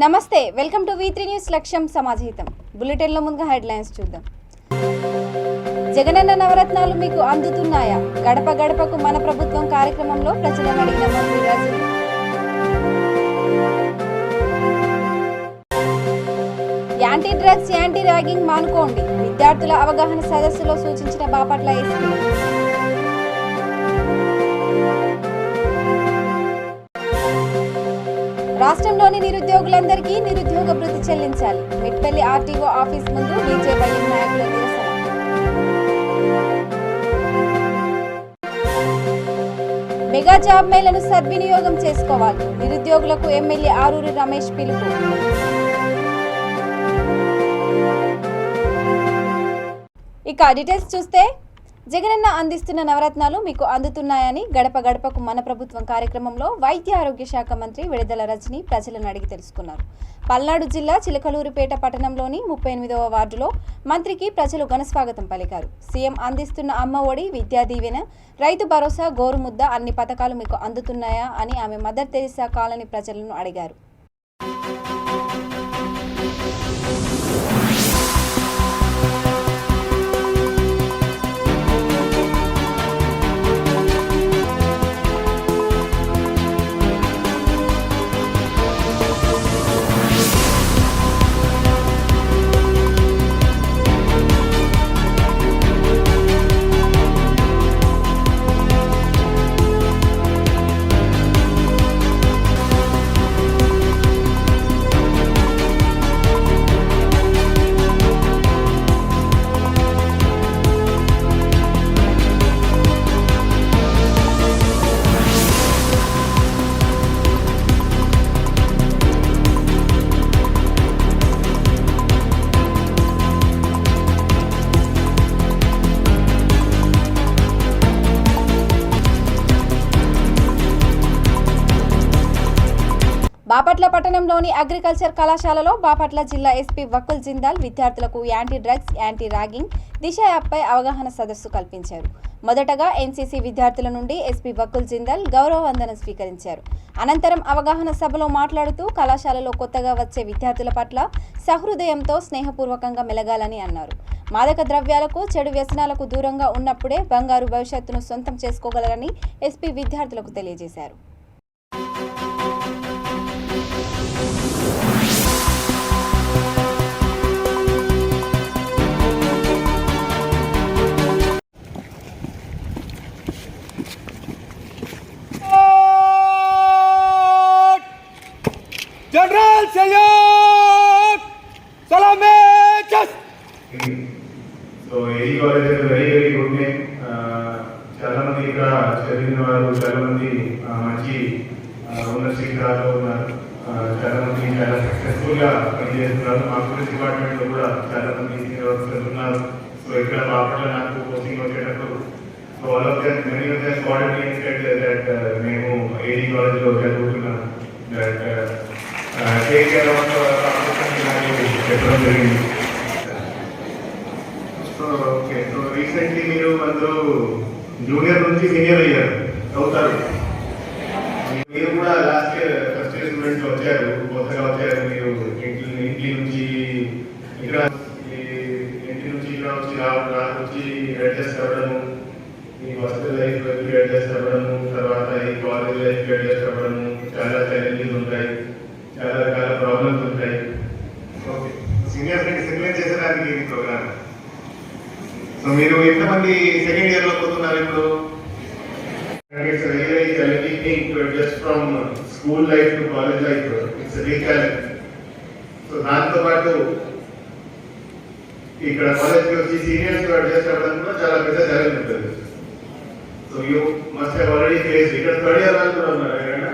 నమస్తే, welcome to V3 news లక్ష్యం సమాజహితం. బులెటిన్లో ముందుగా హెడ్లైన్స్ చూద్దాం. జగనన్న నవరత్నాలు మీకు అందుతున్నాయా? గడప గడపకు మన ప్రభుత్వం కార్యక్రమంలో ప్రజలను అడిగిన మంత్రి Rajini. Anti drugs, anti ragging మానుకోండి, విద్యార్థుల అవగాహన సదస్సులో సూచించిన బాపట్ల ఎస్పీ. రాష్ట్రంలోని నిరుద్యోగులందరికీ నిరుద్యోగ భృతి చెల్లించాలి. మిట్పల్లి ఆర్టీఓ ఆఫీస్ ముందు బీజేపీ నాయకుల నిరసన. మెగా జాబ్ మేళను సద్వినియోగం చేసుకోవాలి. నిరుద్యోగులకు ఎమ్మెల్యే ఆరూరి రమేష్ పిలుపు. ఇక డీటెయిల్స్ చూస్తే, జగనన్న అందిస్తున్న నవరత్నాలు మీకు అందుతున్నాయని గడప గడపకు మన ప్రభుత్వం కార్యక్రమంలో వైద్య ఆరోగ్య శాఖ మంత్రి విడుదల రజని ప్రజలను అడిగి తెలుసుకున్నారు. పల్నాడు జిల్లా చిలకలూరుపేట పట్టణంలోని 38వ వార్డులో మంత్రికి ప్రజలు ఘనస్వాగతం పలికారు. సీఎం అందిస్తున్న అమ్మ ఒడి, విద్యా దీవెన, రైతు భరోసా, గోరుముద్ద అన్ని పథకాలు మీకు అందుతున్నాయా అని ఆమె మదర్ తెరిసా కాలనీ ప్రజలను అడిగారు. బాపట్ల పట్టణంలోని అగ్రికల్చర్ కళాశాలలో బాపట్ల జిల్లా ఎస్పీ వకుల్ జిందాల్ విద్యార్థులకు యాంటీ డ్రగ్స్, యాంటీ ర్యాగింగ్, దిశ యాప్పై అవగాహన సదస్సు కల్పించారు. మొదటగా ఎన్సీసీ విద్యార్థుల నుండి ఎస్పీ వకుల్ జిందాల్ గౌరవ వందనం స్వీకరించారు. అనంతరం అవగాహన సభలో మాట్లాడుతూ కళాశాలలో కొత్తగా వచ్చే విద్యార్థుల పట్ల సహృదయంతో స్నేహపూర్వకంగా మెలగాలని అన్నారు. మాదక ద్రవ్యాలకు, చెడు వ్యసనాలకు దూరంగా ఉన్నప్పుడే బంగారు భవిష్యత్తును సొంతం చేసుకోగలరని ఎస్పీ విద్యార్థులకు తెలియజేశారు. जनरल सैयद सलामे just so AD college is a very good name. చాలా మంది ఇక్కడ చదివిన వారు, చాలా మంది మంచి ఉన్న శిఖరాల్లో ఉన్నారు, చాలా మంది చాలా సక్సెస్ఫుల్ గా పనిచేస్తున్నారు. మా పోలీస్ డిపార్ట్మెంట్ లో కూడా చాలా మంది సీనియర్ ఆఫీసర్స్ ఉన్నారు. సో ఇక్కడ బాపట్ల నాకు కోచింగ్ వచ్చేటప్పుడు so all of them many of them called me and said that మేము AD కాలేజ్ లో చదువుతున్నాం, దట్ టేక్ కేర్ ఆఫ్ చెప్పడం జరిగింది. సో ఓకే, సో రీసెంట్లీ మీరు అందరూ జూనియర్ నుంచి సీనియర్ అవుతారు. మీరు కూడా last year first year students వచ్చారు, కొత్తగా వచ్చారు. మీరు ఇంటి నుంచి ఇక్కడ వచ్చి అడ్జస్ట్ అవ్వడము, మీ హాస్టల్ లైఫ్ అడ్జస్ట్ అవ్వడము, తర్వాత ఈ కాలేజ్ లైఫ్ అడ్జస్ట్ అవ్వడము, చాలా ఛాలెంజెస్ ఉంటాయి, చాలా రకాల ప్రాబ్లమ్స్ ఉంటాయి. ఓకే, సీనియర్స్ డిసిప్లిన్ చేసేదానికి ఈ ప్రోగ్రామ్. సో మీరు ఎంతమంది సెకండ్ ఇయర్ లో పోతున్నారు ఇప్పుడు? It's very challenging thing to adjust from school life to college life. It's very challenge. So దాంతో పాటు ఇక్కడ కాలేజ్కి వచ్చి సీనియర్స్ అడ్జస్ట్ అవ్వడం కూడా చాలా పెద్ద ఛాలెంజ్ ఉంటుంది. So you must have already face. ఇక్కడ థర్డ్ ఇయర్ వాళ్ళు కూడా ఉన్నారు ఎక్కడైనా?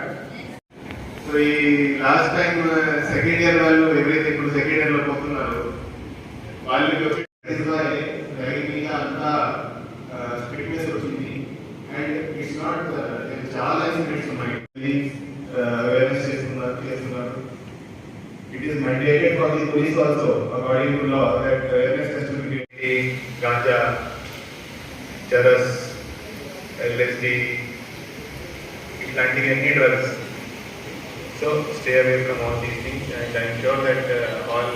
సో ఈ లాస్ట్ టైం సెకండ్ ఇయర్ వాళ్ళు ఎవరైతే ఇప్పుడు సెకండ్ ఇయర్ లో పోతున్నారు వాళ్ళకి అంతా స్ట్రిక్ట్నెస్ వచ్చింది. అండ్ ఇట్స్ నాట్ చాలా ఇన్సిడెంట్స్ ఉన్నాయి, అవేర్నెస్ చేస్తున్నారు. It is mandated for the police also according to law that awareness has to be given. Ganja, charas, LSD ఇట్లాంటివి అన్ని drugs. So stay away from all these things, and I'm sure that all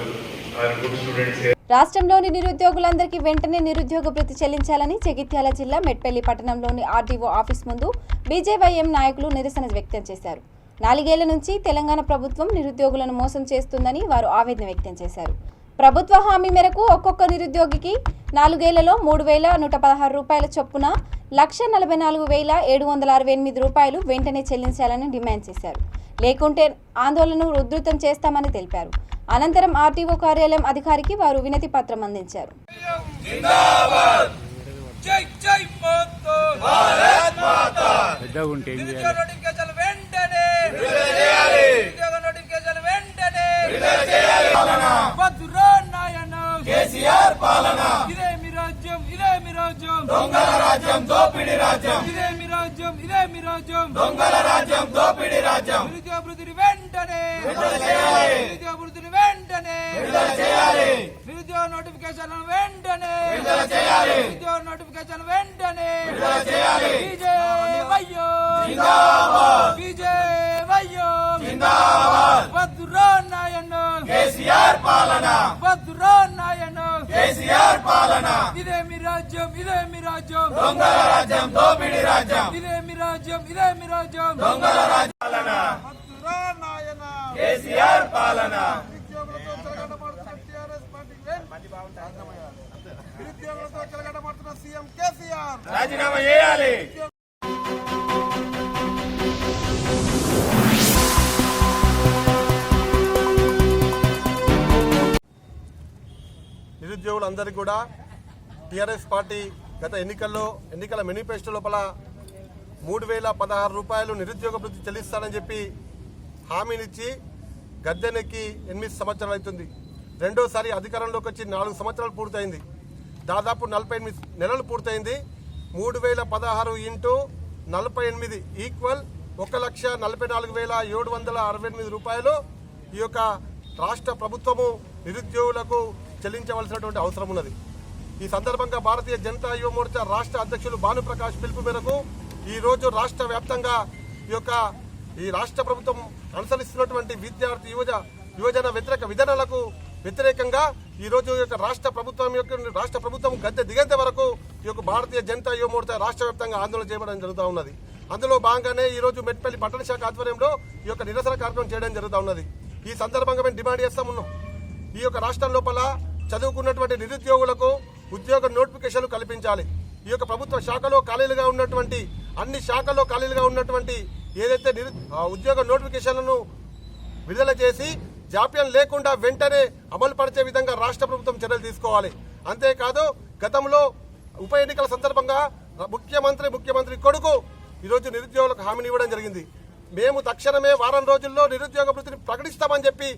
are good students here. రాష్ట్రంలోని నిరుద్యోగులందరికీ వెంటనే నిరుద్యోగ భృతి చెల్లించాలని జగిత్యాల జిల్లా మెట్పల్లి పట్టణంలోని RDO office ముందు బీజేవైఎం నాయకులు నిరసన వ్యక్తం చేశారు. 4 ఏళ్ల నుంచి తెలంగాణ ప్రభుత్వం నిరుద్యోగులను మోసం చేస్తుందని వారు ఆవేదన వ్యక్తం చేశారు. ప్రభుత్వ హామీ మేరకు ఒక్కొక్క నిరుద్యోగికి 4 ఏళ్లలో 3,116 రూపాయల చొప్పున 1,44,768 రూపాయలు వెంటనే చెల్లించాలని డిమాండ్ చేశారు. లేకుంటే ఆందోళనను ఉధృతం చేస్తామని తెలిపారు. అనంతరం ఆర్టీఓ కార్యాలయం అధికారికి వారు వినతి పత్రం అందించారు. దొంగల రాజ్యం దోపిడి రాజ్యం ఇదే మీ రాజ్యం ఇదే మీ రాజ్యం దొంగల రాజ్యం దోపిడి రాజ్యం నిరుద్యోగ భృతిని వెంటనే విడుదల చేయాలి నిరుద్యోగ భృతిని వెంటనే విడుదల చేయాలి నిరుద్యోగ నోటిఫికేషన్ వెంటనే విడుదల చేయాలి నిరుద్యోగ నోటిఫికేషన్ వెంటనే విడుదల చేయాలి బీజేవైయో జిందాబాద్ బీజేవైయో జిందాబాద్ వద్దురా నాయన్న కేసీఆర్ పాలన వద్దురా నాయన్న కేసీఆర్ పాలన ఇదే మీ రాజ్యం ఇదే మీ రాజ్యం దొంగల రాజ్యం దోపిడి రాజ్యం ఇదే మీ రాజ్యం ఇదే మీ రాజ్యం దొంగల రాజ్యం పాలన వద్దురా నాయన కేసీఆర్ పాలన నిరుద్యోగులతో చెలగడబడుతున్న టీఆర్ఎస్ పార్టీకి నిరుద్యోగులతో చెలగడబడుతున్న సీఎం కేసీఆర్ రాజీనామా చేయాలి. నిరుద్యోగులందరికీ కూడా టీఆర్ఎస్ పార్టీ గత ఎన్నికల మేనిఫెస్టో లోపల 3,016 రూపాయలు నిరుద్యోగ భృతి చెల్లిస్తానని చెప్పి హామీనిచ్చి గద్దెనెక్కి 8 సంవత్సరాలు అవుతుంది. రెండోసారి అధికారంలోకి వచ్చి 4 సంవత్సరాలు పూర్తయింది. దాదాపు 48 నెలలు పూర్తయింది. 3,016 ఇంటూ 48 ఈక్వల్ 1,44,768 రూపాయలు ఈ యొక్క రాష్ట్ర ప్రభుత్వము నిరుద్యోగులకు చెల్లించవలసినటువంటి అవసరం ఉన్నది. ఈ సందర్భంగా భారతీయ జనతా యువ మోర్చా రాష్ట్ర అధ్యక్షులు భానుప్రకాష్ పిలుపు మేరకు ఈరోజు రాష్ట్ర వ్యాప్తంగా ఈ రాష్ట్ర ప్రభుత్వం అనుసరిస్తున్నటువంటి విద్యార్థి యువజన వ్యతిరేక విధానాలకు వ్యతిరేకంగా ఈరోజు రాష్ట్ర ప్రభుత్వం గద్దె దిగేంత వరకు ఈ యొక్క భారతీయ జనతా యువ మోర్చా రాష్ట్ర వ్యాప్తంగా ఆందోళన చేయడం జరుగుతూ ఉన్నది. అందులో భాగంగానే ఈరోజు మెట్పల్లి పట్టణ శాఖ ఆధ్వర్యంలో ఈ యొక్క నిరసన కార్యక్రమం చేయడం జరుగుతూ ఉన్నది. ఈ సందర్భంగా మేము డిమాండ్ చేస్తా ఉన్నాం. ఈ యొక్క రాష్ట్రం లోపల చదువుకున్నటువంటి నిరుద్యోగులకు ఉద్యోగ నోటిఫికేషన్లు కల్పించాలి. ఈ యొక్క ప్రభుత్వ శాఖలో ఖాళీలుగా ఉన్నటువంటి అన్ని శాఖల్లో ఖాళీలుగా ఉన్నటువంటి ఏదైతే ఉద్యోగ నోటిఫికేషన్లను విడుదల చేసి జాప్యం లేకుండా వెంటనే అమలు పరిచే విధంగా రాష్ట్ర ప్రభుత్వం చర్యలు తీసుకోవాలి. అంతేకాదు గతంలో ఉప ఎన్నికల సందర్భంగా ముఖ్యమంత్రి కొడుకు ఈరోజు నిరుద్యోగులకు హామీని ఇవ్వడం జరిగింది. మేము తక్షణమే వారం రోజుల్లో నిరుద్యోగ భృతిని ప్రకటిస్తామని చెప్పి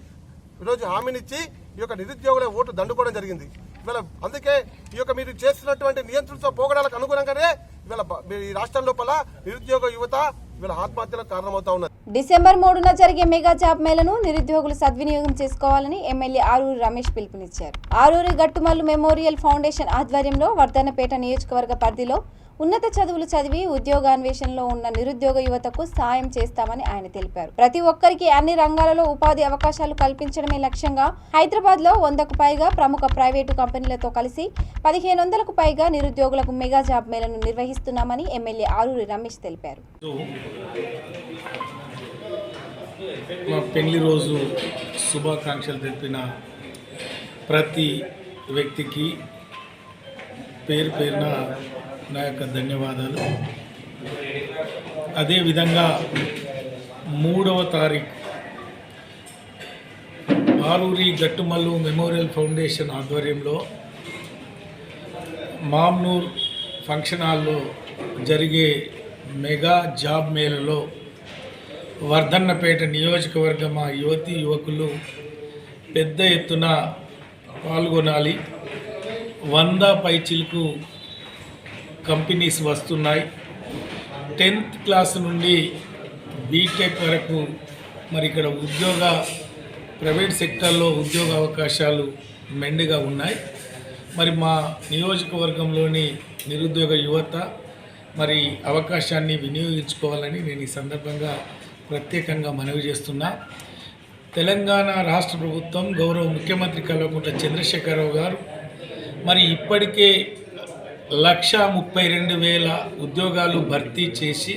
ఈరోజు హామీనిచ్చి ఈ యొక్క నిరుద్యోగుల ఓటు దండుకోవడం జరిగింది. ఇవాళ అందుకే ఈ యొక్క మీరు చేస్తున్నటువంటి నియంత్రిత పోగడాలకు అనుగుణంగానే ఇవాళ ఈ రాష్ట్రం లోపల నిరుద్యోగ యువత ఇవాళ ఆత్మహత్యలకు కారణమవుతా ఉన్నది. డిసెంబర్ 3న జరిగే మెగా జాబ్ మేళను నిరుద్యోగులు సద్వినియోగం చేసుకోవాలని ఎమ్మెల్యే ఆరూరి రమేష్ పిలుపునిచ్చారు. ఆరూరి గట్టుమల్లు మెమోరియల్ ఫౌండేషన్ ఆధ్వర్యంలో వర్ధన్నపేట నియోజకవర్గ పరిధిలో ఉన్నత చదువులు చదివి ఉద్యోగాన్వేషణలో ఉన్న నిరుద్యోగ యువతకు సాయం చేస్తామని ఆయన తెలిపారు. ప్రతి ఒక్కరికి అన్ని రంగాలలో ఉపాధి అవకాశాలు కల్పించడమే లక్ష్యంగా హైదరాబాద్ లో 100కు పైగా ప్రముఖ ప్రైవేటు కంపెనీలతో కలిసి 1,500కు పైగా నిరుద్యోగులకు మెగా జాబ్ మేళను నిర్వహిస్తున్నామని ఎమ్మెల్యే ఆరూరి రమేష్ తెలిపారు. మా పెళ్లి రోజు శుభాకాంక్షలు తెలిపిన ప్రతి వ్యక్తికి పేరున నా యొక్క ధన్యవాదాలు. అదేవిధంగా 3వ తారీఖు ఆరూరి గట్టుమల్లు మెమోరియల్ ఫౌండేషన్ ఆధ్వర్యంలో మామ్నూర్ ఫంక్షన్ హాల్లో జరిగే మెగా జాబ్ మేళలో వర్ధన్నపేట నియోజకవర్గ మా యువతీ యువకులు పెద్ద ఎత్తున పాల్గొనాలి. 100 పైచిలకు కంపెనీస్ వస్తున్నాయి. 10th క్లాస్ నుండి బీటెక్ వరకు మరి ఇక్కడ ప్రైవేట్ సెక్టర్లో ఉద్యోగ అవకాశాలు మెండుగా ఉన్నాయి. మరి మా నియోజకవర్గంలోని నిరుద్యోగ యువత మరి అవకాశాన్ని వినియోగించుకోవాలని నేను ఈ సందర్భంగా ప్రత్యేకంగా మనవి చేస్తున్నా. తెలంగాణ రాష్ట్ర ప్రభుత్వం గౌరవ ముఖ్యమంత్రి కల్వకుంట్ల చంద్రశేఖరరావు గారు మరి ఇప్పటికే 1,32,000 ఉద్యోగాలు భర్తీ చేసి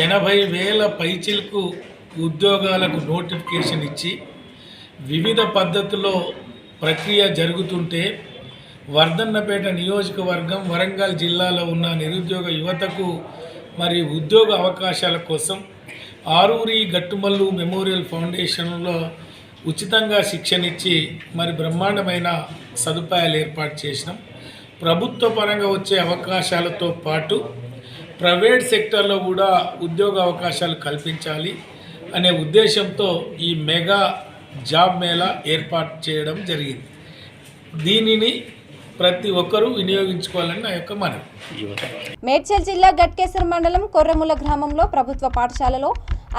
80,000 పైచిలకు ఉద్యోగాలకు నోటిఫికేషన్ ఇచ్చి వివిధ పద్ధతుల్లో ప్రక్రియ జరుగుతుంటే వర్ధన్నపేట నియోజకవర్గం వరంగల్ జిల్లాలో ఉన్న నిరుద్యోగ యువతకు మరి ఉద్యోగ అవకాశాల కోసం ఆరూరి గట్టుమల్లు మెమోరియల్ ఫౌండేషన్లో ఉచితంగా శిక్షణ ఇచ్చి మరి బ్రహ్మాండమైన సదుపాయాలు ఏర్పాటు చేసినాం. ప్రభుత్వ పరంగా వచ్చే అవకాశాలతో పాటు ప్రైవేట్ సెక్టర్లో కూడా ఉద్యోగ అవకాశాలు కల్పించాలి అనే ఉద్దేశంతో ఈ మెగా జాబ్ మేళా ఏర్పాటు చేయడం జరిగింది. దీనిని ప్రతి ఒక్కరూ వినియోగించుకోవాలని నా యొక్క మనవి. మేడ్చల్ జిల్లా గట్కేసర్ మండలం కొర్రముల గ్రామంలో ప్రభుత్వ పాఠశాలలో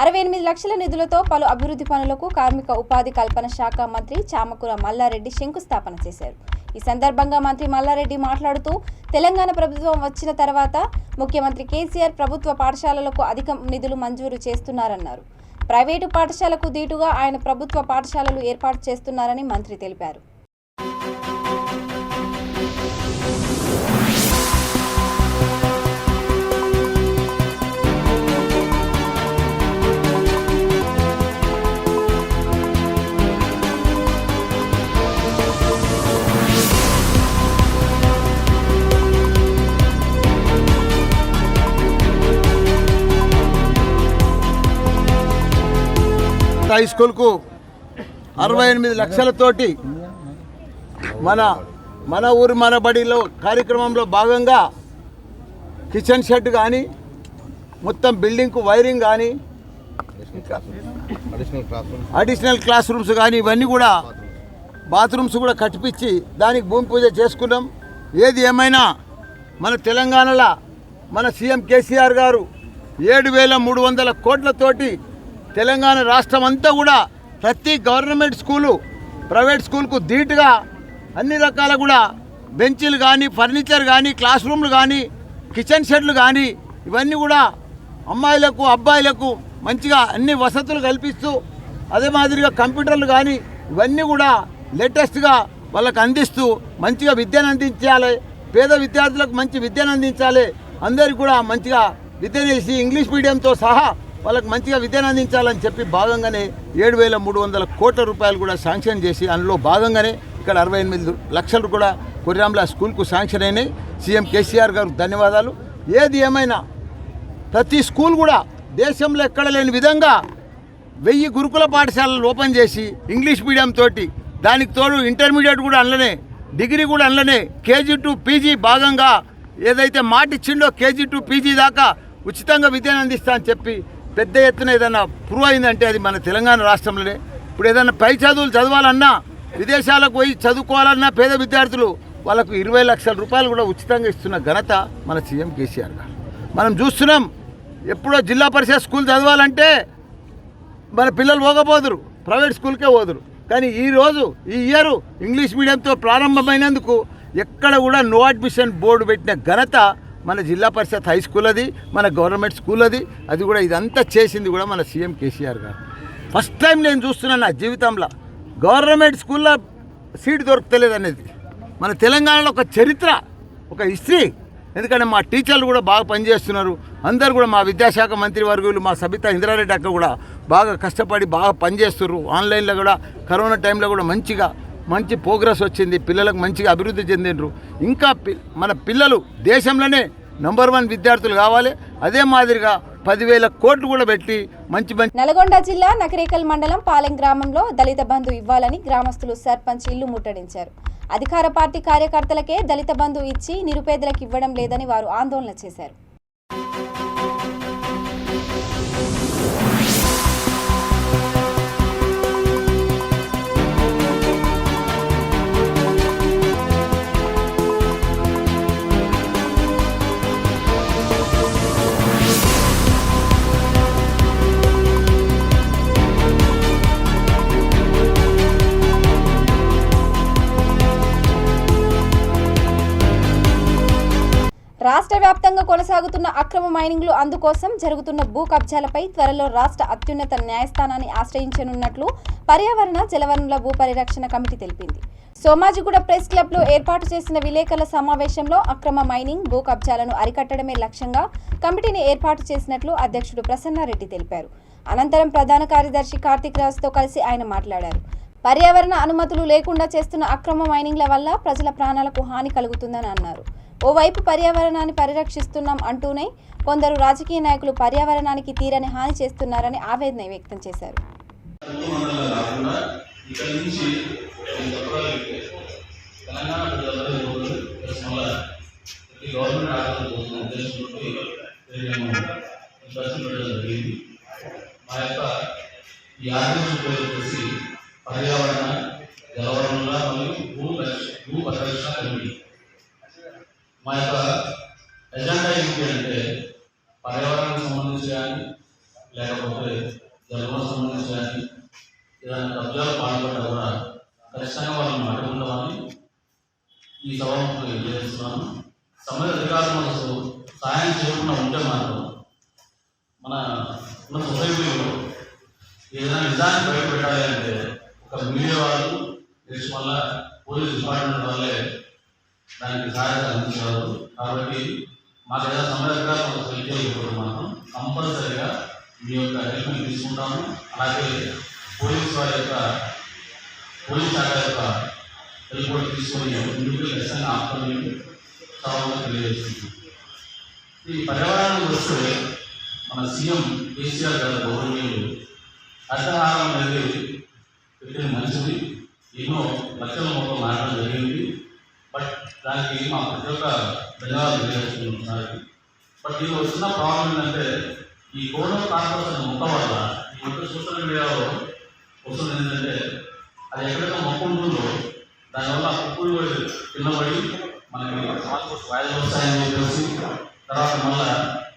68 లక్షల నిధులతో పలు అభివృద్ధి పనులకు కార్మిక ఉపాధి కల్పన శాఖ మంత్రి చామకూర మల్లారెడ్డి శంకుస్థాపన చేశారు. ఈ సందర్భంగా మంత్రి మల్లారెడ్డి మాట్లాడుతూ తెలంగాణ ప్రభుత్వం వచ్చిన తర్వాత ముఖ్యమంత్రి కేసీఆర్ ప్రభుత్వ పాఠశాలలకు అధిక నిధులు మంజూరు చేస్తున్నారన్నారు. ప్రైవేటు పాఠశాలకు దీటుగా ఆయన ప్రభుత్వ పాఠశాలలు ఏర్పాటు చేస్తున్నారని మంత్రి తెలిపారు. హై స్కూల్కు 68 లక్షలతోటి మన ఊరు మన బడిలో కార్యక్రమంలో భాగంగా కిచెన్ షెడ్ కానీ మొత్తం బిల్డింగ్కు వైరింగ్ కానీ అడిషనల్ క్లాస్ రూమ్స్ కానీ ఇవన్నీ కూడా బాత్రూమ్స్ కూడా కట్టిపించి దానికి భూమి పూజ చేసుకున్నాం. ఏది ఏమైనా మన తెలంగాణలో మన సీఎం కేసీఆర్ గారు 7,300 కోట్లతోటి తెలంగాణ రాష్ట్రం అంతా కూడా ప్రతి గవర్నమెంట్ స్కూలు ప్రైవేట్ స్కూల్కు ధీటుగా అన్ని రకాల కూడా బెంచీలు కానీ ఫర్నిచర్ కానీ క్లాస్ రూమ్లు కానీ కిచెన్ షెడ్లు కానీ ఇవన్నీ కూడా అమ్మాయిలకు అబ్బాయిలకు మంచిగా అన్ని వసతులు కల్పిస్తూ అదే మాదిరిగా కంప్యూటర్లు కానీ ఇవన్నీ కూడా లేటెస్ట్గా వాళ్ళకు అందిస్తూ మంచిగా విద్యను అందించాలి. పేద విద్యార్థులకు మంచి విద్యను అందించాలి. అందరికీ కూడా మంచిగా విద్యను చేసి ఇంగ్లీష్ మీడియంతో సహా వాళ్ళకి మంచిగా విద్యను అందించాలని చెప్పి భాగంగానే 7,300 కోట్ల రూపాయలు కూడా శాంక్షన్ చేసి అందులో భాగంగానే ఇక్కడ 68 లక్షలు కూడా కొర్రాంల స్కూల్కు శాంక్షన్ అయినాయి. సీఎం కేసీఆర్ గారు ధన్యవాదాలు. ఏది ఏమైనా ప్రతి స్కూల్ కూడా దేశంలో ఎక్కడ లేని విధంగా 1000 గురుకుల పాఠశాలలు ఓపెన్ చేసి ఇంగ్లీష్ మీడియం తోటి దానికి తోడు ఇంటర్మీడియట్ కూడా అందులోనే డిగ్రీ కూడా అందులోనే కేజీ టు పీజీ భాగంగా ఏదైతే మాట ఇచ్చిండో కేజీ టు పీజీ దాకా ఉచితంగా విద్యను అందిస్తా అని చెప్పి పెద్ద ఎత్తున ఏదైనా ప్రూవ్ అయిందంటే అది మన తెలంగాణ రాష్ట్రంలోనే. ఇప్పుడు ఏదైనా పై చదువులు చదవాలన్నా విదేశాలకు పోయి చదువుకోవాలన్నా పేద విద్యార్థులు వాళ్ళకు 20 లక్షల రూపాయలు కూడా ఉచితంగా ఇస్తున్న ఘనత మన సీఎం కేసీఆర్ గారు. మనం చూస్తున్నాం ఎప్పుడో జిల్లా పరిషత్ స్కూల్ చదవాలంటే మన పిల్లలు పోకపోదురు, ప్రైవేట్ స్కూల్కే పోదురు. కానీ ఈరోజు ఈ ఇయర్ ఇంగ్లీష్ మీడియంతో ప్రారంభమైనందుకు ఎక్కడ కూడా నో అడ్మిషన్ బోర్డు పెట్టిన ఘనత మన జిల్లా పరిషత్ హై స్కూల్ అది, మన గవర్నమెంట్ స్కూల్ అది కూడా ఇదంతా చేసింది కూడా మన సీఎం కేసీఆర్ గారు. ఫస్ట్ టైం నేను చూస్తున్నాను నా జీవితంలో గవర్నమెంట్ స్కూల్లో సీట్ దొరకలేదు అనేది మన తెలంగాణలో ఒక చరిత్ర, ఒక హిస్టరీ. ఎందుకంటే మా టీచర్లు కూడా బాగా పనిచేస్తున్నారు. అందరు కూడా మా విద్యాశాఖ మంత్రి వర్గులు మా సబితా ఇంద్రారెడ్డి అక్క కూడా బాగా కష్టపడి బాగా పనిచేస్తున్నారు. ఆన్లైన్లో కూడా కరోనా టైంలో కూడా మంచి ప్రోగ్రెస్ వచ్చింది. పిల్లలకు మంచిగా అభివృద్ధి చెందిండ్రు. ఇంకా మన పిల్లలు దేశంలోనే నంబర్ 1 విద్యార్థులు కావాలి. అదే మాదిరిగా 10,000 కోట్లు కూడా పెట్టి మంచి నల్గొండ జిల్లా నకరేకల్ మండలం పాలెం గ్రామంలో దళిత బంధు ఇవ్వాలని గ్రామస్తులు సర్పంచ్ ఇల్లు ముట్టడించారు. అధికార పార్టీ కార్యకర్తలకే దళిత బంధు ఇచ్చి నిరుపేదలకు ఇవ్వడం లేదని వారు ఆందోళన చేశారు. రాష్ట్ర వ్యాప్తంగా కొనసాగుతున్న అక్రమ మైనింగ్లు అందుకోసం జరుగుతున్న భూ కబ్జాలపై త్వరలో రాష్ట్ర అత్యున్నత న్యాయస్థానాన్ని ఆశ్రయించనున్నట్లు పర్యావరణ జలవనరుల భూ పరిరక్షణ కమిటీ తెలిపింది. సోమాజిగూడ ప్రెస్ క్లబ్లో ఏర్పాటు చేసిన విలేకరుల సమావేశంలో అక్రమ మైనింగ్ భూ కబ్జాలను అరికట్టడమే లక్ష్యంగా కమిటీని ఏర్పాటు చేసినట్లు అధ్యక్షుడు ప్రసన్నారెడ్డి తెలిపారు. అనంతరం ప్రధాన కార్యదర్శి కార్తిక్ రాజ్తో కలిసి ఆయన మాట్లాడారు. పర్యావరణ అనుమతులు లేకుండా చేస్తున్న అక్రమ మైనింగ్ల వల్ల ప్రజల ప్రాణాలకు హాని కలుగుతుందని అన్నారు. ఓవైపు పర్యావరణాన్ని పరిరక్షిస్తున్నాం అంటూనే కొందరు రాజకీయ నాయకులు పర్యావరణానికి తీరని హాని చేస్తున్నారని ఆవేదన వ్యక్తం చేశారు. పర్యావరణ జలవనరుల మరియు భూ పరిరక్షణ కమిటీ మా యొక్క ఎజెండా ఏంటి అంటే పర్యావరణానికి సంబంధించి కానీ లేకపోతే జలవనరులకు సంబంధించి కానీ ఏదైనా కబ్జాలు పాల్పడ్డా కూడా ఖచ్చితంగా వాళ్ళని అడ్డుకుంటామని ఈ సభకు తెలియజేస్తున్నాను. సమయ అధికారులు మనకు సహాయం చేయకుండా ఉంటే మాత్రం మన సొసైటీలో ఏదైనా నిజాన్ని బయటపెట్టాలి అంటే ఒక మీడియా వాళ్ళు నెక్స్ట్ మళ్ళా పోలీస్ డిపార్ట్మెంట్ వాళ్ళే దానికి సహాయత అందించారు. కాబట్టి మాకు ఏదైనా సమయాధికారులు తెలియజేయకూడదు. మాత్రం కంపల్సరీగా మీ యొక్క హెల్ప్ని తీసుకుంటాము. అలాగే పోలీస్ వారి యొక్క పోలీస్ శాఖ యొక్క హెల్ప్ కూడా తీసుకొని ముందుకు ఖచ్చితంగా ఆపుకొని సభలో తెలియజేస్తుంది. ఈ పర్యావరణానికి వస్తే మన సీఎం కేసీఆర్ గారు గౌరవనీయులు హరితహారం అనేది పెట్టిన మంచిది, ఎన్నో లక్షల మొత్తం మారడం జరిగింది. బట్ దానికి మా ప్రతి ఒక్క ధన్యవాదాలు తెలియజేస్తున్నాం. బట్ ఇది వచ్చిన ప్రాబ్లం ఏంటంటే ఈ కోడో కార్పొరేషన్ మొక్క వల్ల ఈ మొక్క సోషల్ మీడియాలో వస్తుంది ఏంటంటే అది ఎక్కడైతే మొక్క ఉంటుందో దానివల్ల కుక్కులు కిందపడి మనకి వాయిదాలు వస్తాయని చెప్పేసి తర్వాత మళ్ళీ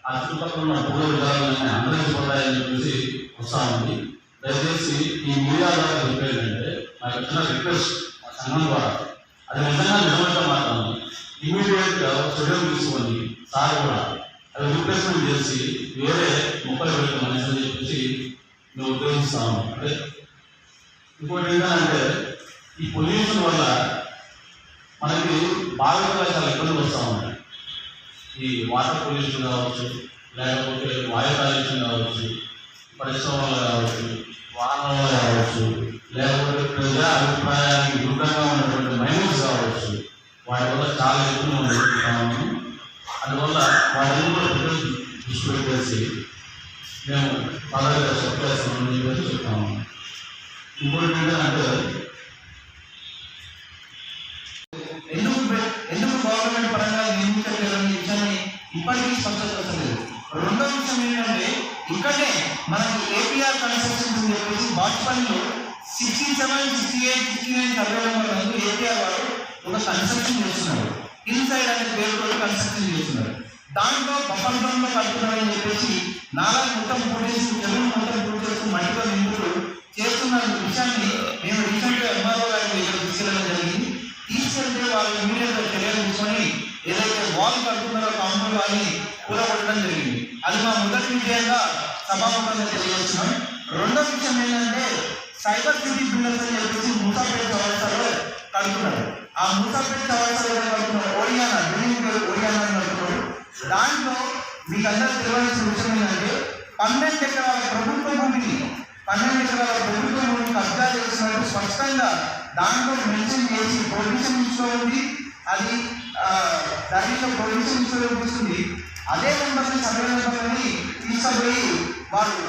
ఆ చుట్టుపక్కల ఉన్న పూల విధానాలన్నీ అందరిపోతాయని చెప్పేసి వస్తూ ఉంది. దయచేసి ఈ మీడియా ద్వారా చెప్పేదంటే నాకు వచ్చిన రిక్వెస్ట్ మా సంఘం ద్వారా అది నిజంగా నిజమైతే మాత్రం ఇమీడియట్గా చర్యలు తీసుకొని సార్ కూడా అది రిప్లేస్మెంట్ చేసి వేరే మొక్కలు పెట్టే మనిషి అని చెప్పేసి మేము ఉద్దేశిస్తాము. అంటే ఇంకోటి ఏంటంటే ఈ పొల్యూషన్ వల్ల మనకి బాగా చాలా ఇబ్బందులు వస్తూ ఉంటాయి. ఈ వాటర్ పొల్యూషన్ కావచ్చు, లేకపోతే వాయు కాలుష్యం కావచ్చు, పరిశ్రమలు కావచ్చు, వాహనాలు కావచ్చు, లేకపోతే ప్రజా అభిప్రాయానికి విరుద్ధంగా ఉన్నటువంటి మైనస్ కావచ్చు, వాటి వల్ల చాలా ఇబ్బందులు జరుగుతున్నాము. అందువల్ల వాటిని కూడా దృష్టి పెట్టేసి మేము పదవిగా చెప్పేస్తామని చెప్పేసి చెప్తాము. ఇంకోటి ఏంటంటే ఎందుకు గవర్నమెంట్ పరంగా నియమించలేదని విషయాన్ని ఇప్పటికీ స్పష్టపరచలేదు. రెండో విషయం ఏంటంటే ఇక్కడే మనకి ఏపీఆర్ కన్స్ట్రక్షన్స్ అని చెప్పేసి బాచుపల్లిలో 67, 68, 69 సర్వే నెంబర్ నందు ఏపీఆర్ వారు ఒక కన్స్ట్రక్షన్ చేస్తున్నారు. ఇన్సైడ్ అనే పేరుతో కన్స్ట్రక్షన్ చేస్తున్నారు. దాంట్లో బఫర్లో కడుతున్నారని చెప్పేసి నాలా మొత్తం పూటేసి చెరువు మొత్తం పూటేసి మట్టితో నింపుతూ చేస్తున్న విషయాన్ని మేము రీసెంట్గా ఎంఆర్ఓ గారికి ఇక్కడ తీసుకెళ్ళడం జరిగింది. తీసుకెళ్తే వాళ్ళు ఇమీడియట్గా చర్యలు తీసుకొని ఏదైతే వాల్ కడుతున్నారో కాంపౌండ్ వాళ్ళని కూలగొట్టడం జరిగింది. అది మా మొదటి విజయంగా సభాముఖంగా తెలియజేస్తున్నాం. రెండో విషయం ఏంటంటే సైబర్ సిటీ బిల్డర్స్ అని చెప్పేసి మూసాపేట చౌరస్తాలో కడుతున్నారు. ఆ మూసాపేట చౌరస్తాలో కడుతున్నారు ఓడియానా బిల్డింగ్ పేరు ఓడియానా అని కడుతున్నారు. దాంట్లో మీకు అందరూ తెలియాల్సిన విషయం ఏంటంటే 12 ఎకరాల ప్రభుత్వ భూమిని కబ్జా చేస్తున్నట్టు స్పష్టంగా దాంట్లో మెన్షన్ చేసి ప్రొడ్యూషన్ ఇష్యూ ఉంది. అది దాంట్లో ప్రొడ్యూషన్ ఇష్యూ చూపిస్తుంది. అదే నెంబర్ని సర్వే నెంబర్ని తీసుకుపోయి వాళ్ళు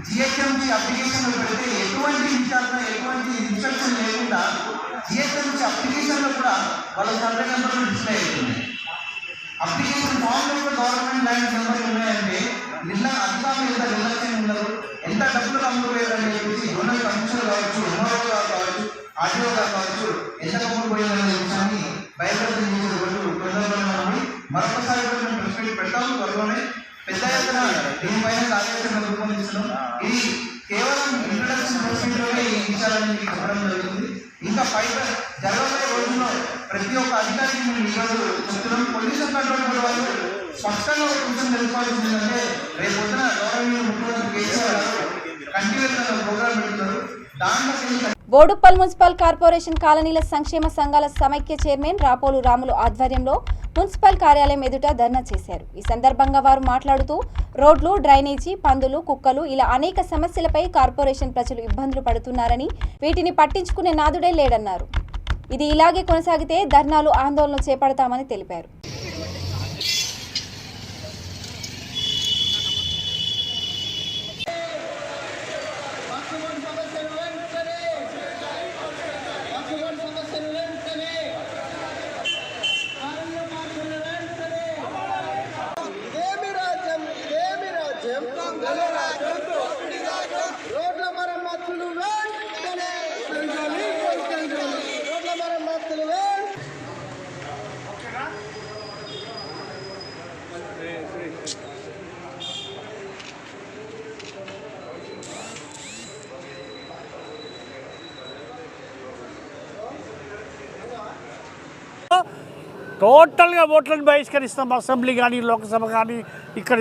జిహెచ్ఎంసీ అప్లికేషన్లో పెడితే ఎటువంటి విచారణ ఎటువంటి ఇన్స్ట్రక్షన్ లేకుండా జిహెచ్ఎంసీ అప్లికేషన్లో కూడా వాళ్ళ సర్వే నెంబర్లు డిస్ప్లే అవుతున్నాయి. అప్లికేషన్ ఫామ్లో కూడా గవర్నమెంట్ ల్యాండ్ నెంబర్లు ఉన్నాయంటే అధికారులు ఎంత నిర్లక్ష్యం ఉన్నారు, ఎంత డబ్బులు కమ్ముకోలేదని చెప్పేసి జోనల్ కమిషనర్ కావచ్చు, ఎంఆర్ఓ గారు కావచ్చు, ఆర్టీఓ గారు కావచ్చు ఎంత కమ్ముకోలేదనే విషయాన్ని బయలుదేరి చేసేటువంటి మరొకసారి కూడా మేము ప్రెస్ మీట్ పెడతాము. త్వరలోనే పెద్ద ఎత్తున దీనిపైన కార్యాచరణ రూపొందించడం. ఇది కేవలం ఇంట్రడక్షన్ ప్రోగ్రామ్లోనే ఈ విషయాలను మీకు చెప్పడం జరుగుతుంది. ఇంకా జరగబోయే రోజుల్లో ప్రతి ఒక్క అధికారికి మేము ఈరోజు చెప్తున్నాం. పొల్యూషన్ కంట్రోల్ బోర్డు వాళ్ళు స్పష్టంగా ఒక విషయం తెలుసుకోవాల్సింది ఏంటంటే రేపు పొద్దున గౌరవనీయ ముఖ్యమంత్రి కేసీఆర్ గారు కంటిన్యూస్ ప్రోగ్రామ్ పెడుతున్నారు. దాంట్లో బోడుప్పల్ మున్సిపల్ కార్పొరేషన్ కాలనీల సంక్షేమ సంఘాల సమైక్య చైర్మన్ రాపోలు రాములు ఆధ్వర్యంలో మున్సిపల్ కార్యాలయం ఎదుట ధర్నా చేశారు. ఈ సందర్భంగా వారు మాట్లాడుతూ రోడ్లు, డ్రైనేజీ, పందులు, కుక్కలు ఇలా అనేక సమస్యలపై కార్పొరేషన్ ప్రజలు ఇబ్బందులు పడుతున్నారని, వీటిని పట్టించుకునే నాదుడే లేడన్నారు. ఇది ఇలాగే కొనసాగితే ధర్నాలు, ఆందోళనలు చేపడతామని తెలిపారు. టోటల్గా ఓట్లను బహిష్కరిస్తాం. అసెంబ్లీ కానీ, లోక్సభ కానీ, ఇక్కడ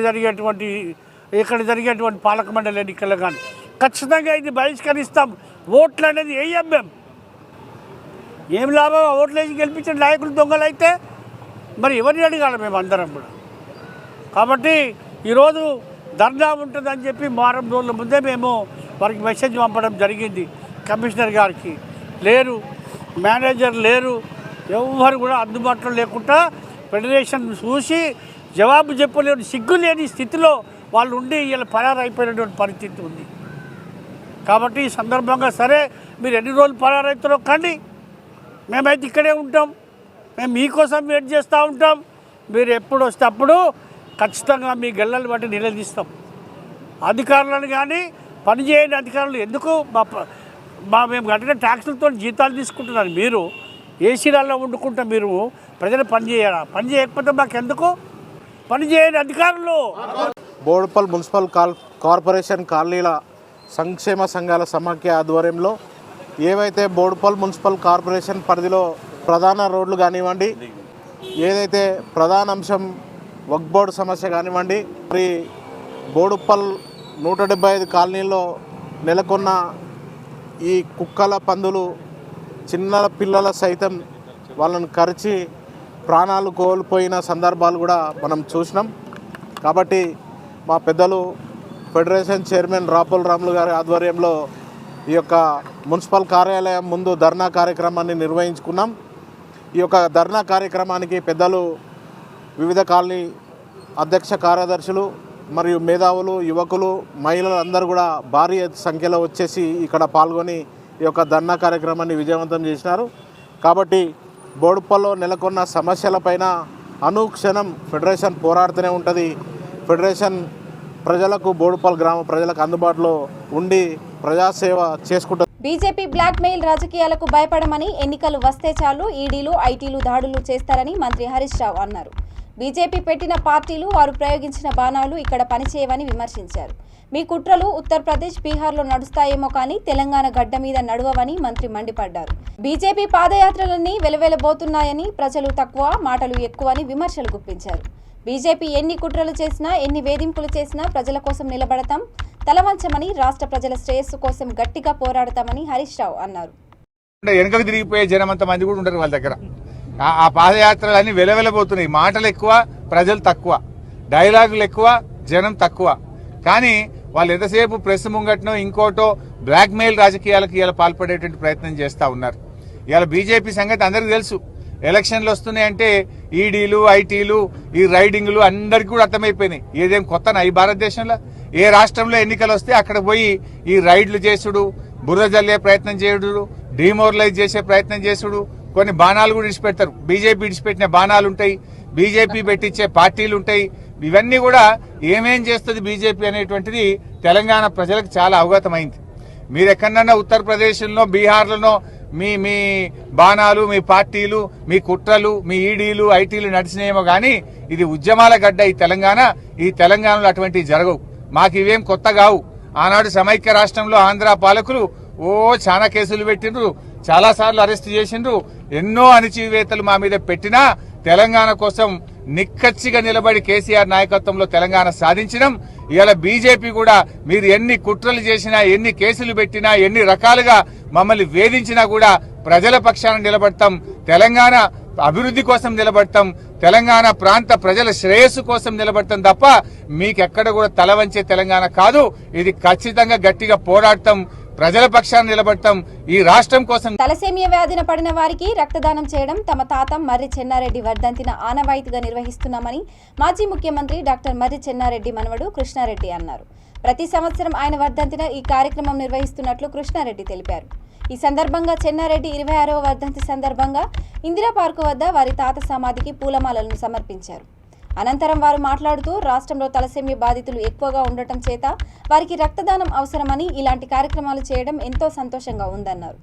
జరిగేటువంటి పాలక మండలి ఎన్నికల్లో కానీ ఖచ్చితంగా ఇది బహిష్కరిస్తాం. ఓట్లు అనేది వేయం. ఏం లాభం? ఓట్లు వేసి గెలిపించిన నాయకులు దొంగలైతే మరి ఎవరిని అడగాలి మేము అందరం కూడా. కాబట్టి ఈరోజు ధర్నా ఉంటుందని చెప్పి వారం రోజుల ముందే మేము వారికి మెసేజ్ పంపడం జరిగింది. కమిషనర్ గారికి లేరు, మేనేజర్ లేరు, ఎవరు కూడా అందుబాటులో లేకుండా ఫెడరేషన్ చూసి జవాబు చెప్పలేని, సిగ్గు లేని స్థితిలో వాళ్ళు ఉండి ఇలా పరారైపోయినటువంటి పరిస్థితి ఉంది. కాబట్టి ఈ సందర్భంగా సరే మీరు ఎన్ని రోజులు పరారైతారో కానీ మేమైతే ఇక్కడే ఉంటాం. మేము మీకోసం వెయిట్ చేస్తూ ఉంటాం. మీరు ఎప్పుడు వస్తే అప్పుడు ఖచ్చితంగా మీ గెల్లలు బట్టి నిలదీస్తాం. అధికారులను కానీ పనిచేయని అధికారులు ఎందుకు మేము కట్టిన ట్యాక్సులతో జీతాలు తీసుకుంటున్నారు. మీరు ఏసీలలో వండుకుంటా మీరు ప్రజలు పని చేయరా? పని చేయకపోతే మాకెందుకు? పని చేయని అధికారులు. బోడుప్పల్ మున్సిపల్ కార్పొరేషన్ కాలనీల సంక్షేమ సంఘాల సమాఖ్య ఆధ్వర్యంలో ఏవైతే బోడుప్పల్ మున్సిపల్ కార్పొరేషన్ పరిధిలో ప్రధాన రోడ్లు కానివ్వండి, ఏదైతే ప్రధాన అంశం వక్ఫ్ బోర్డు సమస్య కానివ్వండి, మరి బోడుప్పల్ 175 కాలనీల్లో నెలకొన్న ఈ కుక్కల, పందులు, చిన్న పిల్లల సైతం వాళ్ళను కరిచి ప్రాణాలు కోల్పోయిన సందర్భాలు కూడా మనం చూసినాం. కాబట్టి మా పెద్దలు ఫెడరేషన్ చైర్మన్ రాపోల్ రాములు గారి ఆధ్వర్యంలో ఈ యొక్క మున్సిపల్ కార్యాలయం ముందు ధర్నా కార్యక్రమాన్ని నిర్వహించుకున్నాం. ఈ యొక్క ధర్నా కార్యక్రమానికి పెద్దలు, వివిధ కాలనీ అధ్యక్ష కార్యదర్శులు మరియు మేధావులు, యువకులు, మహిళలు అందరూ కూడా భారీ సంఖ్యలో వచ్చేసి ఇక్కడ పాల్గొని ఈ యొక్క ధర్నా కార్యక్రమాన్ని విజయవంతం చేసినారు. కాబట్టి బోడుప్పల్లో నెలకొన్న సమస్యలపైన అనుక్షణం ఫెడరేషన్ పోరాడుతూనే ఉంటుంది. ఫెడరేషన్ ప్రజలకు, బోడుప్పల్ గ్రామ ప్రజలకు అందుబాటులో ఉండి ప్రజాసేవ చేసుకుంటుంది. బీజేపీ బ్లాక్ మెయిల్ రాజకీయాలకు భయపడమని, ఎన్నికలు వస్తే చాలు ఈడీలు, ఐటీలు దాడులు చేస్తారని మంత్రి హరీష్ రావు అన్నారు. బీజేపీ పెట్టిన పార్టీలు, వారు ప్రయోగించిన బాణాలు ఇక్కడ పనిచేయవని విమర్శించారు. మీ కుట్రలు ఉత్తరప్రదేశ్, బీహార్లో నడుస్తాయేమో కానీ తెలంగాణ గడ్డ మీద నడవవని మంత్రి మండిపడ్డారు. బీజేపీ పాదయాత్రలన్నీ వెలువెలబోతున్నాయని, ప్రజలు తక్కువ, మాటలు ఎక్కువని విమర్శలు గుప్పించారు. బీజేపీ ఎన్ని కుట్రలు చేసినా, ఎన్ని వేధింపులు చేసినా ప్రజల కోసం నిలబడతాం, తలవంచమని, రాష్ట్ర ప్రజల శ్రేయస్సు కోసం గట్టిగా పోరాడతామని హరీష్ రావు అన్నారు. వెనుకకు తిరిగిపోయే జనం అంత మంది కూడా ఉంటారు వాళ్ళ దగ్గర. ఆ పాదయాత్రలన్నీ వెలవెలబోతున్నాయి. మాటలు ఎక్కువ, ప్రజలు తక్కువ, డైలాగులు ఎక్కువ, జనం తక్కువ. కానీ వాళ్ళు ఎంతసేపు ప్రెస్ ముంగట్నో ఇంకోటో బ్లాక్ మెయిల్ రాజకీయాలకు ఇలా పాల్పడేటువంటి ప్రయత్నం చేస్తూ ఉన్నారు. ఇవాళ బీజేపీ సంగతి అందరికీ తెలుసు. ఎలక్షన్లు వస్తున్నాయంటే ఈడీలు, ఐటీలు, ఈ రైడింగ్లు అందరికీ కూడా అర్థమైపోయినాయి. ఏదేం కొత్తనా ఈ భారతదేశంలో? ఏ రాష్ట్రంలో ఎన్నికలు వస్తే అక్కడ పోయి ఈ రైడ్లు చేసుడు, బురద జల్లే ప్రయత్నం చేసుడు, డిమోరలైజ్ చేసే ప్రయత్నం చేసుడు, కొన్ని బాణాలు కూడా ఇడిచిపెడతారు. బీజేపీ ఇడిచిపెట్టిన బాణాలు ఉంటాయి, బీజేపీ పెట్టించే పార్టీలు ఉంటాయి. ఇవన్నీ కూడా ఏమేం చేస్తుంది బీజేపీ అనేటువంటిది తెలంగాణ ప్రజలకు చాలా అవగతమైంది. మీరు ఎక్కడన్నా ఉత్తరప్రదేశ్లో, బీహార్లలో మీ మీ బాణాలు, మీ పార్టీలు, మీ కుట్రలు, మీ ఈడీలు, ఐటీలు నడిచినేమో కానీ ఇది ఉద్యమాల గడ్డ ఈ తెలంగాణ. ఈ తెలంగాణలో అటువంటివి జరగవు. మాకు ఇవేం కొత్త కావు. ఆనాడు సమైక్య రాష్ట్రంలో ఆంధ్ర పాలకులు చాలా కేసులు పెట్టిండ్రు, చాలా సార్లు అరెస్ట్ చేసిండ్రు, ఎన్నో అణచివేతలు మా మీద పెట్టినా తెలంగాణ కోసం నిక్కచ్చిగా నిలబడి కేసీఆర్ నాయకత్వంలో తెలంగాణ సాధించడం. ఇవాళ బీజేపీ కూడా మీరు ఎన్ని కుట్రలు చేసినా, ఎన్ని కేసులు పెట్టినా, ఎన్ని రకాలుగా మమ్మల్ని వేధించినా కూడా ప్రజల పక్షాన నిలబడతాం, తెలంగాణ అభివృద్ధి కోసం నిలబడతాం, తెలంగాణ ప్రాంత ప్రజల శ్రేయస్సు కోసం నిలబడతాం తప్ప మీకెక్కడ కూడా తల వంచే తెలంగాణ కాదు. ఇది ఖచ్చితంగా గట్టిగా పోరాడతాం, ప్రజల పక్షాన నిలబడతాం, ఈ రాష్ట్రం కోసం. తలసేమియా వ్యాధిన పడిన వారికి రక్తదానం చేయడం తమ తాత మర్రి చెన్నారెడ్డి వర్ధంతిన ఆనవాయితీగా నిర్వహిస్తున్నామని మాజీ ముఖ్యమంత్రి డాక్టర్ మర్రి చెన్నారెడ్డి మనవడు కృష్ణారెడ్డి అన్నారు. ప్రతి సంవత్సరం ఆయన వర్ధంతిన ఈ కార్యక్రమం నిర్వహిస్తున్నట్లు కృష్ణారెడ్డి తెలిపారు. ఈ సందర్భంగా చెన్నారెడ్డి 26వ వర్ధంతి సందర్భంగా ఇందిరా పార్కు వద్ద వారి తాత సమాధికి పూలమాలలను సమర్పించారు. అనంతరం వారు మాట్లాడుతూ రాష్ట్రంలో తలసేమియా బాధితులు ఎక్కువగా ఉండటం చేత వారికి రక్తదానం అవసరమని ఇలాంటి కార్యక్రమాలు చేయడం ఎంతో సంతోషంగా ఉందన్నారు.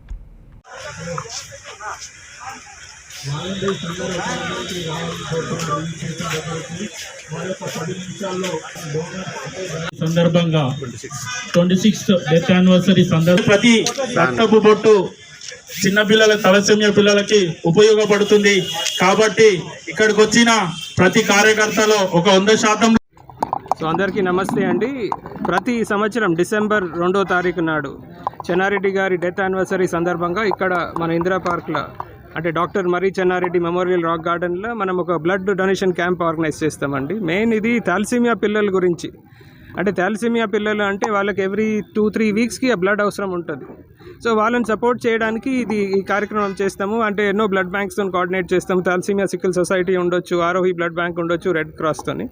సందర్భంగా 26th డెత్ యానివర్సరీ సందర్భంగా ప్రతి రక్తపు బొట్టు చిన్న పిల్లల తలసేమియా పిల్లలకి ఉపయోగపడుతుంది కాబట్టి ఇక్కడికి వచ్చిన ప్రతి కార్యకర్తలో ఒక 100%. సో అందరికీ నమస్తే అండి. ప్రతి సంవత్సరం డిసెంబర్ 2వ తారీఖు నాడు చెన్నారెడ్డి గారి డెత్ యానివర్సరీ సందర్భంగా ఇక్కడ మన ఇందిరా పార్క్లో అంటే డాక్టర్ మర్రి చెన్నారెడ్డి మెమోరియల్ రాక్ గార్డెన్లో మనం ఒక బ్లడ్ డొనేషన్ క్యాంప్ ఆర్గనైజ్ చేస్తామండి. మెయిన్ ఇది థాలసీమియా పిల్లల గురించి. అంటే థాలసీమియా పిల్లలు అంటే వాళ్ళకి ఎవ్రీ 2-3 వీక్స్కి ఆ బ్లడ్ అవసరం ఉంటుంది. సో వాళ్ళని సపోర్ట్ చేయడానికి ఈ కార్యక్రమం చేస్తాము. అంటే ఎన్నో బ్లడ్ బ్యాంక్స్తో కోఆర్డినేట్ చేస్తాము. థాలసీమియా సికిల్ సొసైటీ ఉండొచ్చు, ఆరోహి బ్లడ్ బ్యాంక్ ఉండొచ్చు, రెడ్ క్రాస్తోని.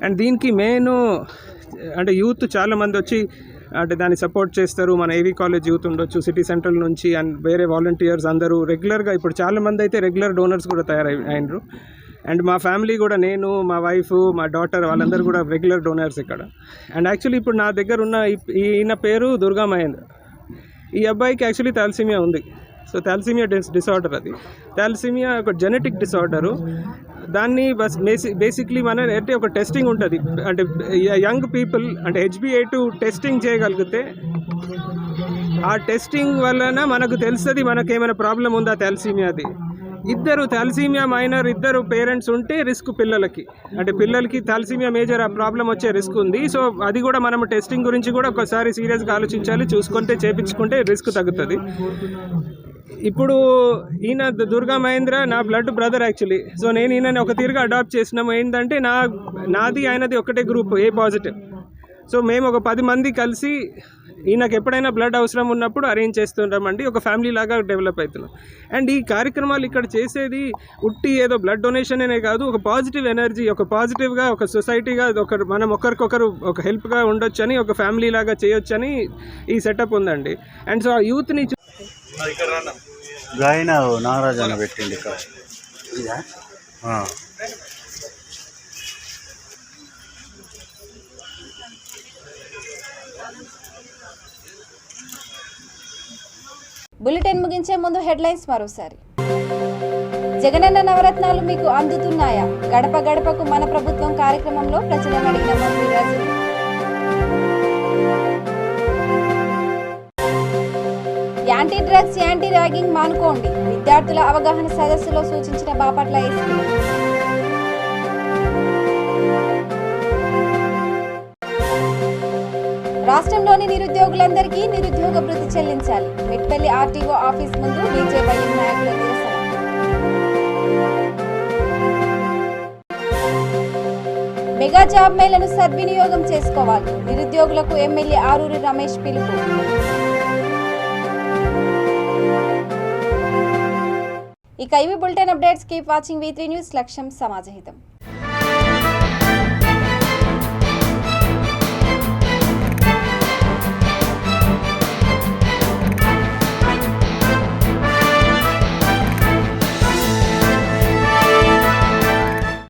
అండ్ దీనికి మెయిన్ అంటే యూత్ చాలామంది వచ్చి అంటే దాన్ని సపోర్ట్ చేస్తారు. మన ఏవీ కాలేజ్ యూత్ ఉండొచ్చు, సిటీ సెంట్రల్ నుంచి అండ్ వేరే వాలంటీర్స్ అందరూ రెగ్యులర్గా ఇప్పుడు చాలామంది అయితే రెగ్యులర్ డోనర్స్ కూడా తయారైనరు. అండ్ మా ఫ్యామిలీ కూడా, నేను, మా వైఫ్, మా డాటర్ వాళ్ళందరూ కూడా రెగ్యులర్ డోనర్స్ ఇక్కడ. అండ్ యాక్చువల్లీ ఇప్పుడు నా దగ్గర ఉన్న ఈయన పేరు దుర్గా మహేంద్ర. ఈ అబ్బాయికి యాక్చువల్లీ థాలసీమియా ఉంది. సో థాలసీమియా డిసార్డర్, అది థాలసీమియా ఒక జెనెటిక్ డిసార్డరు. దాన్ని బేసిక్లీ మన అంటే ఒక టెస్టింగ్ ఉంటుంది. అంటే యంగ్ పీపుల్ అంటే HbA2 టెస్టింగ్ చేయగలిగితే ఆ టెస్టింగ్ వలన మనకు తెలుస్తుంది మనకేమైనా ప్రాబ్లం ఉందా థాలసీమియాది. ఇద్దరు థాలసీమియా మైనర్ ఇద్దరు పేరెంట్స్ ఉంటే రిస్క్ పిల్లలకి, అంటే పిల్లలకి థాలసీమియా మేజర్ ఆ ప్రాబ్లం వచ్చే రిస్క్ ఉంది. సో అది కూడా మనం టెస్టింగ్ గురించి కూడా ఒకసారి సీరియస్గా ఆలోచించాలి, చూసుకుంటే చేయించుకుంటే రిస్క్ తగ్గుతుంది. ఇప్పుడు ఈయన దుర్గా మహేంద్ర నా బ్లడ్ బ్రదర్ యాక్చువల్లీ. సో నేను ఈయనని ఒక తీరుగా అడాప్ట్ చేసినాము. ఏంటంటే నాది ఆయనది ఒకటే గ్రూప్, A పాజిటివ్. సో మేము ఒక 10 మంది కలిసి ఈయనకు ఎప్పుడైనా బ్లడ్ అవసరం ఉన్నప్పుడు అరేంజ్ చేస్తుంటామండి. ఒక ఫ్యామిలీ లాగా డెవలప్ అవుతున్నాం. అండ్ ఈ కార్యక్రమాలు ఇక్కడ చేసేది ఉట్టి ఏదో బ్లడ్ డొనేషన్ అనే కాదు, ఒక పాజిటివ్ ఎనర్జీ, ఒక పాజిటివ్గా ఒక సొసైటీగా మనం ఒకరికొకరు ఒక హెల్ప్గా ఉండొచ్చు అని, ఒక ఫ్యామిలీ లాగా చేయొచ్చు అని ఈ సెటప్ ఉందండి. అండ్ సో ఆ యూత్ని గాయన నాగరాజు అన్న పెట్టింది ఇక్కడ. బులెటిన్ ముగించే ముందు హెడ్లైన్స్ మరోసారి. జగనన్న నవరత్నాలు మీకు అందుతున్నాయా? గడప గడపకు మన ప్రభుత్వం కార్యక్రమంలో ప్రజలను అడిగిన మంత్రి Rajini. Anti drugs, anti ragging మానుకోండి, విద్యార్థుల అవగాహన సదస్సులో సూచించిన బాపట్ల ఎస్పీ. రాష్ట్రంలోని నిరుద్యోగులందరికీ నిరుద్యోగ భృతి చెల్లించాలి. మెట్పల్లి ఆర్టీఓ ఆఫీస్ ముందు బీజేపీ నాయకుల నిరసన. మెగా జాబ్ మేళను సద్వినియోగం చేసుకోవాలి, నిరుద్యోగులకు ఎమ్మెల్యే ఆరూరి రమేష్ పిలుపు. ఇక ఇవి bulletin updates. Keep watching V3 news. లక్ష్యం సమాజహితం.